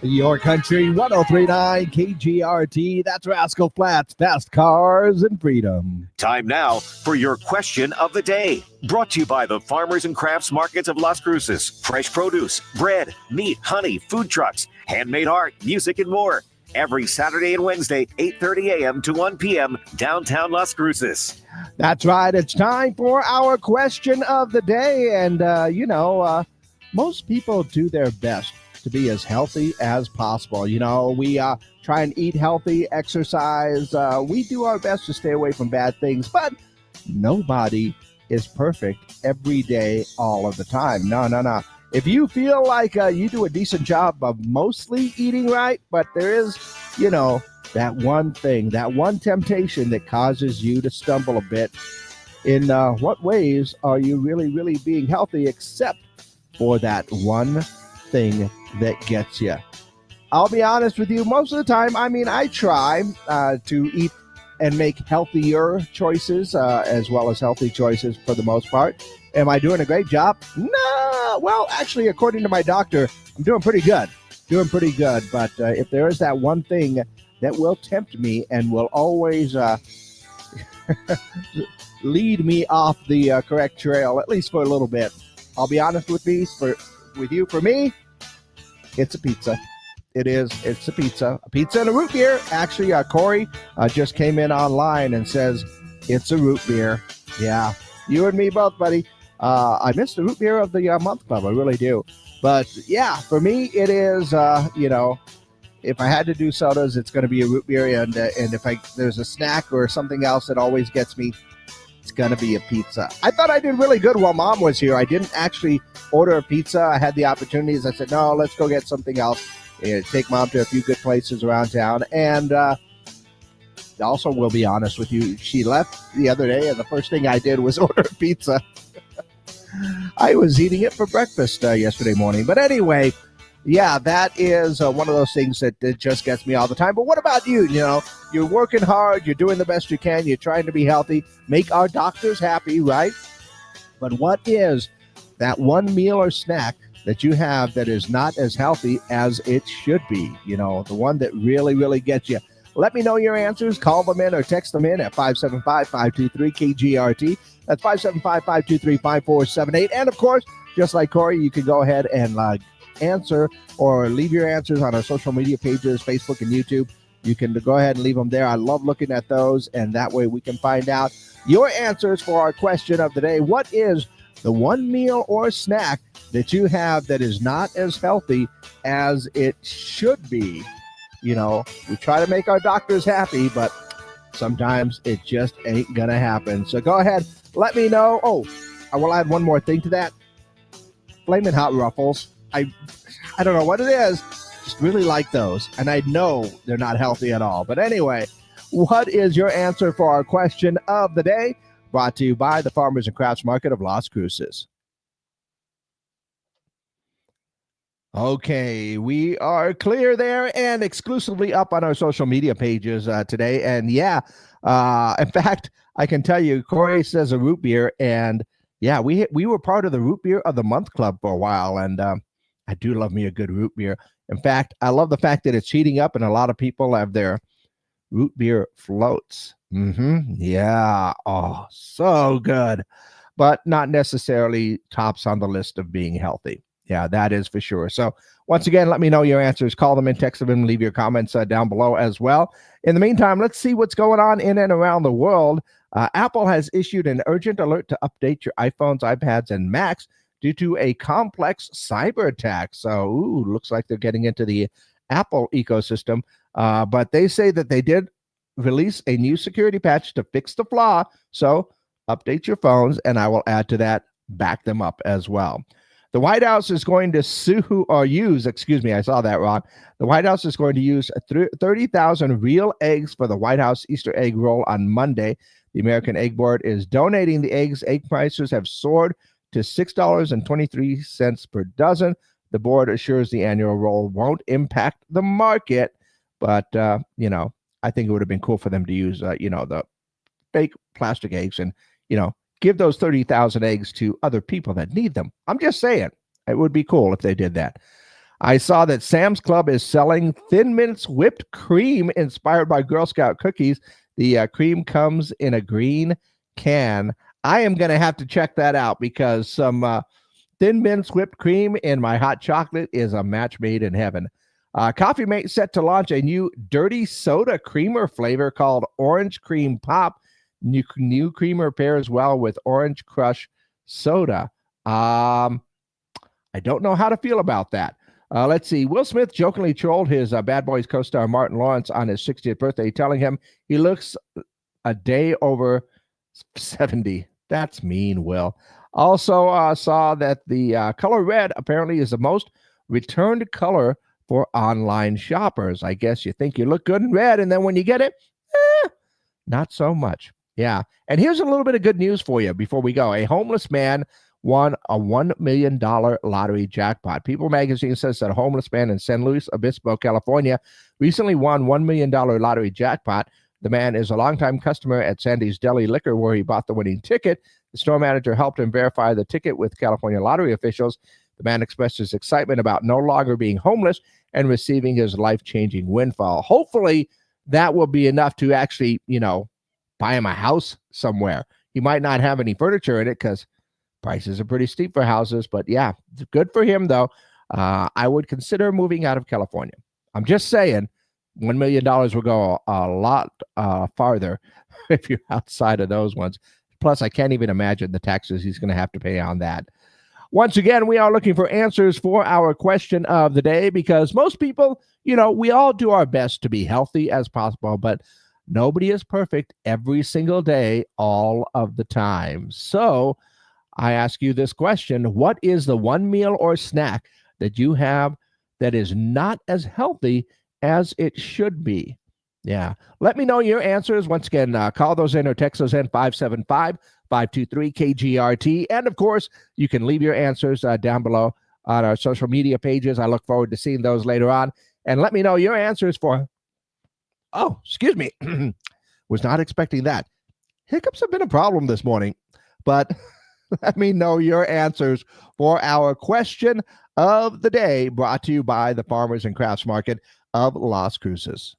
Your country 1039 KGRT. That's Rascal Flatts, Fast Cars and Freedom. Time now for your question of the day. Brought to you by the Farmers and Crafts Markets of Las Cruces. Fresh produce, bread, meat, honey, food trucks, handmade art, music, and more. Every Saturday and Wednesday, 8:30 a.m. to 1 p.m. downtown Las Cruces. That's right. It's time for our question of the day. And, most people do their best to be as healthy as possible. We try and eat healthy, exercise. We do our best to stay away from bad things, but nobody is perfect every day, all of the time. No. If you feel like you do a decent job of mostly eating right, but there is, that one thing, that one temptation that causes you to stumble a bit, in what ways are you really, really being healthy except for that one thing that gets you? I'll be honest with you, most of the time, I try to eat and make healthier choices as well as healthy choices for the most part. Am I doing a great job? No. Well, actually, according to my doctor, I'm doing pretty good. But if there is that one thing that will tempt me and will always lead me off the correct trail, at least for a little bit, I'll be honest with you. For me, it's a pizza. It is. It's a pizza. A pizza and a root beer. Actually, Corey just came in online and says it's a root beer. Yeah, you and me both, buddy. I miss the root beer of the month club. I really do. But yeah, for me, it is. If I had to do sodas, it's going to be a root beer, and if there's a snack or something else that always gets me, it's going to be a pizza. I thought I did really good while Mom was here. I didn't actually order a pizza. I had the opportunities. I said, no, let's go get something else. Take Mom to a few good places around town. And also, we'll be honest with you, she left the other day, and the first thing I did was order a pizza. I was eating it for breakfast yesterday morning. But anyway, yeah, that is one of those things that just gets me all the time. But what about you? You're working hard. You're doing the best you can. You're trying to be healthy. Make our doctors happy, right? But what is that one meal or snack that you have that is not as healthy as it should be? The one that really, really gets you. Let me know your answers. Call them in or text them in at 575-523-KGRT. That's 575-523-5478. And, of course, just like Corey, you can go ahead and answer or leave your answers on our social media pages, Facebook and YouTube. You can go ahead and leave them there. I love looking at those, and that way we can find out your answers for our question of the day. What is the one meal or snack that you have that is not as healthy as it should be? We try to make our doctors happy, but sometimes it just ain't going to happen. So go ahead, let me know. Oh, I will add one more thing to that. Flamin' Hot Ruffles. I don't know what it is. Just really like those. And I know they're not healthy at all. But anyway, what is your answer for our question of the day? Brought to you by the Farmers and Crafts Market of Las Cruces. Okay, we are clear there and exclusively up on our social media pages today. And yeah, in fact, I can tell you, Corey says a root beer. And yeah, we were part of the Root Beer of the Month Club for a while. And I do love me a good root beer. In fact, I love the fact that it's heating up and a lot of people have their root beer floats. Yeah. Oh, so good. But not necessarily tops on the list of being healthy. Yeah, that is for sure. So once again, let me know your answers. Call them in, text them in, leave your comments down below as well. In the meantime, let's see what's going on in and around the world. Apple has issued an urgent alert to update your iPhones, iPads, and Macs due to a complex cyber attack. So, looks like they're getting into the Apple ecosystem. But they say that they did release a new security patch to fix the flaw. So update your phones, and I will add to that, back them up as well. The White House is going to I saw that wrong. The White House is going to use 30,000 real eggs for the White House Easter egg roll on Monday. The American Egg Board is donating the eggs. Egg prices have soared to $6.23 per dozen. The board assures the annual roll won't impact the market, but, I think it would have been cool for them to use, the fake plastic eggs and, give those 30,000 eggs to other people that need them. I'm just saying, it would be cool if they did that. I saw that Sam's Club is selling Thin Mints whipped cream inspired by Girl Scout cookies. The cream comes in a green can. I am going to have to check that out because some Thin Mints whipped cream in my hot chocolate is a match made in heaven. Coffee Mate set to launch a new dirty soda creamer flavor called Orange Cream Pop. New creamer pairs well with Orange Crush soda. I don't know how to feel about that. Let's see. Will Smith jokingly trolled his Bad Boys co-star Martin Lawrence on his 60th birthday, telling him he looks a day over 70. That's mean, Will. Also saw that the color red apparently is the most returned color for online shoppers. I guess you think you look good in red, and then when you get it, not so much. Yeah. And here's a little bit of good news for you before we go. A homeless man won a $1 million lottery jackpot. People magazine says that a homeless man in San Luis Obispo, California, recently won $1 million lottery jackpot. The man is a longtime customer at Sandy's Deli Liquor, where he bought the winning ticket. The store manager helped him verify the ticket with California lottery officials. The man expressed his excitement about no longer being homeless and receiving his life-changing windfall. Hopefully, that will be enough to actually, buy him a house somewhere. He might not have any furniture in it because prices are pretty steep for houses. But yeah, good for him, though. I would consider moving out of California. I'm just saying, $1 million will go a lot farther if you're outside of those ones. Plus, I can't even imagine the taxes he's going to have to pay on that. Once again, we are looking for answers for our question of the day because most people, we all do our best to be healthy as possible, but nobody is perfect every single day, all of the time. So I ask you this question: what is the one meal or snack that you have that is not as healthy as it should be? Yeah. Let me know your answers. Once again, call those in or text those in 575-523-KGRT. And of course, you can leave your answers down below on our social media pages. I look forward to seeing those later on. And let me know your answers for, oh, excuse me, was not expecting that. Hiccups have been a problem this morning, but let me know your answers for our question of the day, brought to you by the Farmers and Crafts Market of Las Cruces.